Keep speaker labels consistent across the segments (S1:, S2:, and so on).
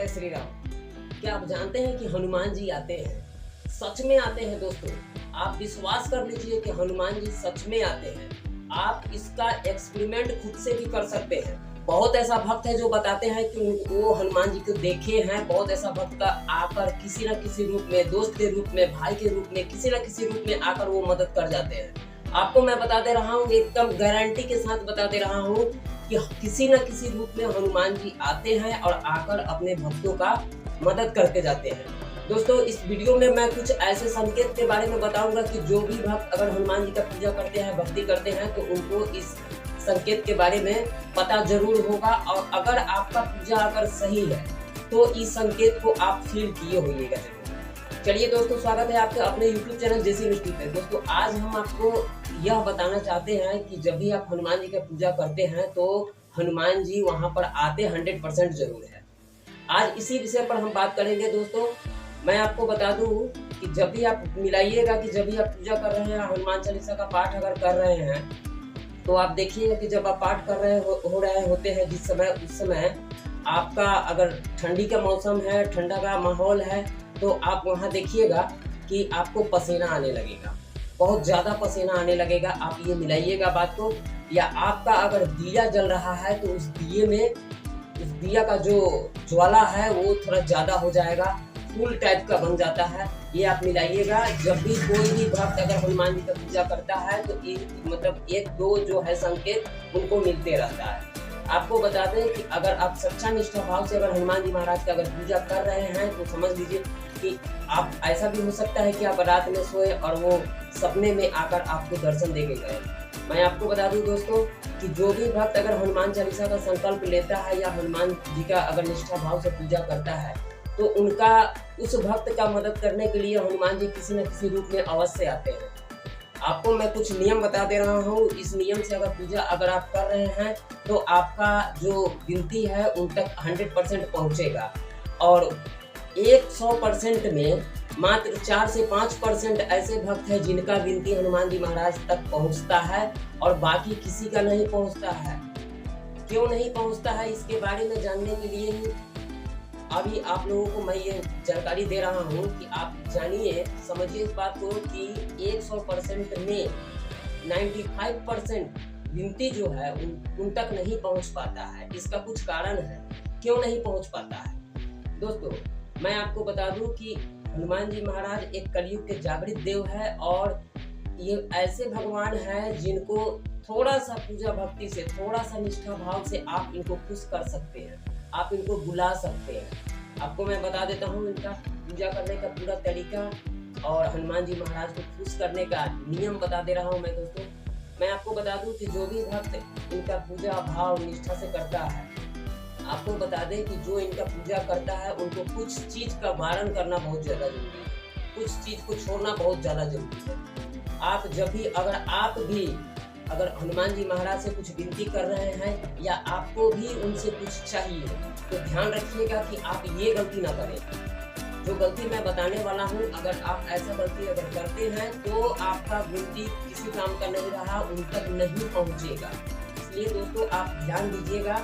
S1: जय श्री राम। क्या आप जानते हैं कि हनुमान जी आते हैं? सच में आते हैं दोस्तों। आप विश्वास कर लीजिए कि हनुमान जी सच में आते हैं। आप इसका एक्सपेरिमेंट खुद से भी कर सकते हैं। बहुत ऐसा भक्त है जो बताते हैं कि वो हनुमान जी को देखे हैं। बहुत ऐसा भक्त का आकर किसी न किसी रूप में, दोस्त के रूप में, भाई के रूप में, किसी न किसी रूप में आकर वो मदद कर जाते हैं। आपको मैं बता दे रहा हूँ, एकदम गारंटी के साथ बता दे रहा हूँ कि किसी न किसी रूप में हनुमान जी आते हैं और आकर अपने भक्तों का मदद करके जाते हैं। दोस्तों, इस वीडियो में मैं कुछ ऐसे संकेत के बारे में बताऊंगा कि जो भी भक्त अगर हनुमान जी का पूजा करते हैं, भक्ति करते हैं, तो उनको इस संकेत के बारे में पता जरूर होगा। और अगर आपका पूजा अगर सही है तो इस संकेत को आप फील किए होइएगा जरूर। चलिए दोस्तों, स्वागत है आपके अपने YouTube चैनल जेसी मिस्टी पे। दोस्तों, आज हम आपको यह बताना चाहते हैं कि जब भी आप हनुमान जी का पूजा करते हैं तो हनुमान जी वहां पर आते 100% जरूर है। आज इसी विषय पर हम बात करेंगे दोस्तों। मैं आपको बता दूं कि जब भी आप मिलाइएगा कि जब भी आप पूजा कर रहे हैं, हनुमान चालीसा का पाठ अगर कर रहे हैं, तो आप देखिएगा कि जब आप पाठ कर रहे हो रहे होते हैं जिस समय, उस समय आपका अगर ठंडी का मौसम है, ठंडा का माहौल है, तो आप वहाँ देखिएगा कि आपको पसीना आने लगेगा, बहुत ज़्यादा पसीना आने लगेगा। आप ये मिलाइएगा बात को। या आपका अगर दिया जल रहा है तो उस दिए में, उस दिया का जो ज्वाला है वो थोड़ा ज़्यादा हो जाएगा, फूल टाइप का बन जाता है। ये आप मिलाइएगा। जब भी कोई भी भक्त अगर हनुमान जी का पूजा करता है तो मतलब एक दो जो है संकेत उनको मिलते रहता है। आपको बता दें कि अगर आप सच्चा निष्ठा भाव से अगर हनुमान जी महाराज का अगर पूजा कर रहे हैं तो समझ लीजिए कि आप, ऐसा भी हो सकता है कि आप रात में सोए और वो सपने में आकर आपको दर्शन देके गए। मैं आपको बता दूं दोस्तों कि जो भी भक्त अगर हनुमान चालीसा का संकल्प लेता है या हनुमान जी का अगर निष्ठा भाव से पूजा करता है तो उनका, उस भक्त का मदद करने के लिए हनुमान जी किसी न किसी रूप में अवश्य आते हैं। आपको मैं कुछ नियम बता दे रहा हूँ। इस नियम से अगर पूजा अगर आप कर रहे हैं तो आपका जो गिनती है उन तक 100% पहुँचेगा। और 100% में मात्र 4 से 5% ऐसे भक्त हैं जिनका गिनती हनुमान जी महाराज तक पहुँचता है और बाकी किसी का नहीं पहुँचता है। क्यों नहीं पहुँचता है, इसके बारे में जानने के लिए ही अभी आप लोगों को मैं ये जानकारी दे रहा हूँ कि आप जानिए, समझिए इस बात को कि 100% में 95% गिनती जो है उन तक नहीं पहुँच पाता है। इसका कुछ कारण है क्यों नहीं पहुँच पाता है। दोस्तों, मैं आपको बता दूं कि हनुमान जी महाराज एक कलयुग के जागृत देव है और ये ऐसे भगवान हैं जिनको थोड़ा सा पूजा भक्ति से, थोड़ा सा निष्ठा भाव से आप इनको खुश कर सकते हैं, आप इनको बुला सकते हैं। आपको मैं बता देता हूँ इनका पूजा करने का पूरा तरीका और हनुमान जी महाराज को खुश करने का नियम बता दे रहा हूँ मैं दोस्तों। मैं आपको बता दूं कि जो भी भक्त इनका पूजा भाव निष्ठा से करता है, आपको बता दें कि जो इनका पूजा करता है उनको कुछ चीज का वारण करना बहुत ज्यादा जरूरी है, कुछ चीज को छोड़ना बहुत ज्यादा जरूरी है। आप जब भी अगर हनुमान जी महाराज से कुछ विनती कर रहे हैं या आपको भी उनसे कुछ चाहिए तो ध्यान रखिएगा कि आप ये गलती ना करें। जो गलती मैं बताने वाला हूँ, अगर आप ऐसा गलती अगर करते हैं तो आपका विनती किसी काम का नहीं रहा, उन तक नहीं पहुँचेगा। इसलिए दोस्तों, आप ध्यान दीजिएगा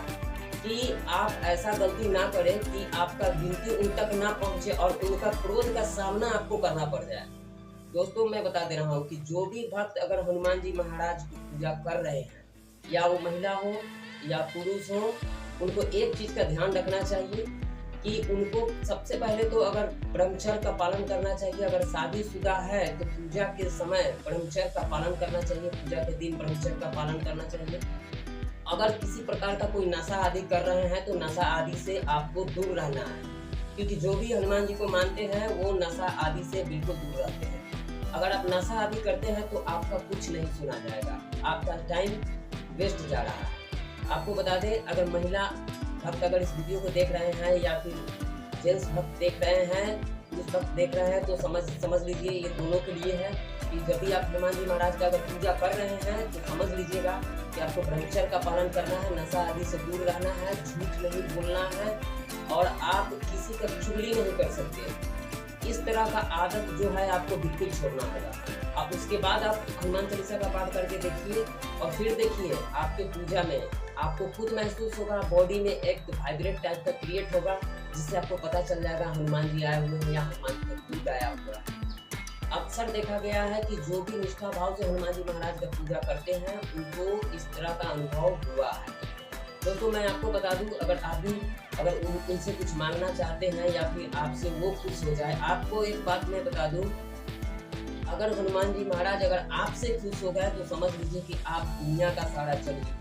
S1: कि आप ऐसा गलती ना करें कि आपका गिनती उन तक ना पहुंचे और उनका क्रोध का सामना आपको करना पड़ जाए। दोस्तों, मैं बता दे रहा हूं कि जो भी भक्त अगर हनुमान जी महाराज की पूजा कर रहे हैं, या वो महिला हो या पुरुष हो, उनको एक चीज का ध्यान रखना चाहिए कि उनको सबसे पहले तो अगर ब्रह्मचर्य का पालन करना चाहिए। अगर शादीशुदा है तो पूजा के समय ब्रह्मचर्य का पालन करना चाहिए, पूजा के दिन ब्रह्मचर्य का पालन करना चाहिए। अगर किसी प्रकार का कोई नशा आदि कर रहे हैं तो नशा आदि से आपको दूर रहना है, क्योंकि जो भी हनुमान जी को मानते हैं वो नशा आदि से बिल्कुल दूर रहते हैं। अगर आप नशा आदि करते हैं तो आपका कुछ नहीं सुना जाएगा, आपका टाइम वेस्ट जा रहा है। आपको बता दें, अगर महिला भक्त अगर इस वीडियो को देख रहे हैं या फिर जेंट्स भक्त देख रहे हैं, पुरुष भक्त देख रहे हैं, तो समझ लीजिए ये दोनों के लिए है कि जब भी आप हनुमान जी महाराज का अगर पूजा कर रहे हैं तो समझ लीजिएगा कि आपको ब्रह्मचर्य का पालन करना है, नशा आदि से दूर रहना है, झूठ नहीं बोलना है और आप किसी का चुगली नहीं कर सकते। इस तरह का आदत जो है आपको बिल्कुल छोड़ना होगा। अब उसके बाद आप हनुमान चालीसा का पाठ करके देखिए और फिर देखिए आपके पूजा में आपको खुद महसूस होगा, बॉडी में एक वाइब्रेट टाइप का क्रिएट होगा, जिससे आपको पता चल जाएगा हनुमान जी आए हुए हैं या हनुमान जी का दूध आया हुआ है। अक्सर देखा गया है कि जो भी निष्ठा भाव से हनुमान जी महाराज का पूजा करते हैं उनको इस तरह का अनुभव हुआ है। दोस्तों मैं आपको बता दूं, अगर उनसे कुछ मांगना चाहते हैं या फिर आपसे वो खुश हो जाए, आपको एक बात मैं बता दूं, अगर हनुमान जी महाराज अगर आपसे खुश हो गए तो समझ लीजिए कि आप दुनिया का सारा चल गए।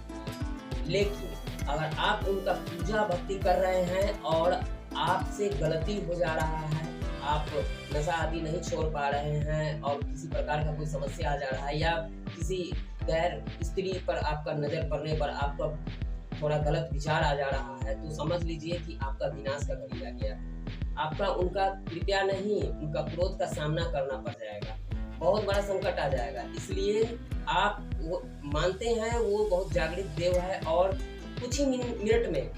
S1: लेकिन अगर आप उनका पूजा भक्ति कर रहे हैं और आपसे गलती हो जा रहा है, आप नशा आदि नहीं छोड़ पा रहे हैं और किसी प्रकार का कोई समस्या आ जा रहा है या किसी गैर स्त्री पर आपका नजर पड़ने पर आपका थोड़ा गलत विचार आ जा रहा है, तो समझ लीजिए कि आपका विनाश का घड़ी आ गया। आपका उनका कृपया नहीं, उनका क्रोध का सामना करना पड़ जाएगा, बहुत बड़ा संकट आ जाएगा। इसलिए आप वो मानते हैं वो बहुत जागृत देव है और कुछ ही मिनट में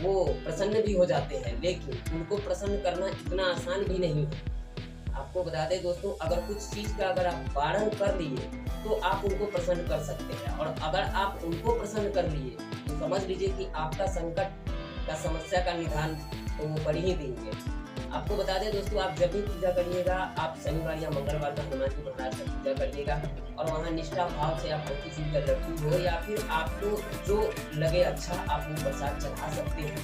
S1: वो प्रसन्न भी हो जाते हैं, लेकिन उनको प्रसन्न करना इतना आसान भी नहीं है। आपको बता दें दोस्तों, अगर कुछ चीज़ का अगर आप वारण कर लिए तो आप उनको प्रसन्न कर सकते हैं, और अगर आप उनको प्रसन्न कर लिए तो समझ लीजिए कि आपका संकट का समस्या का निदान तो वो कर ही देंगे। आपको बता दें दोस्तों, आप जब भी पूजा करिएगा, आप शनिवार या मंगलवार का हनुमान जी महाराज का पूजा करिएगा और वहाँ निष्ठा भाव से आप हल्की सी लड्डू हो या फिर आपको जो लगे अच्छा आप वो प्रसाद चढ़ा सकते हैं।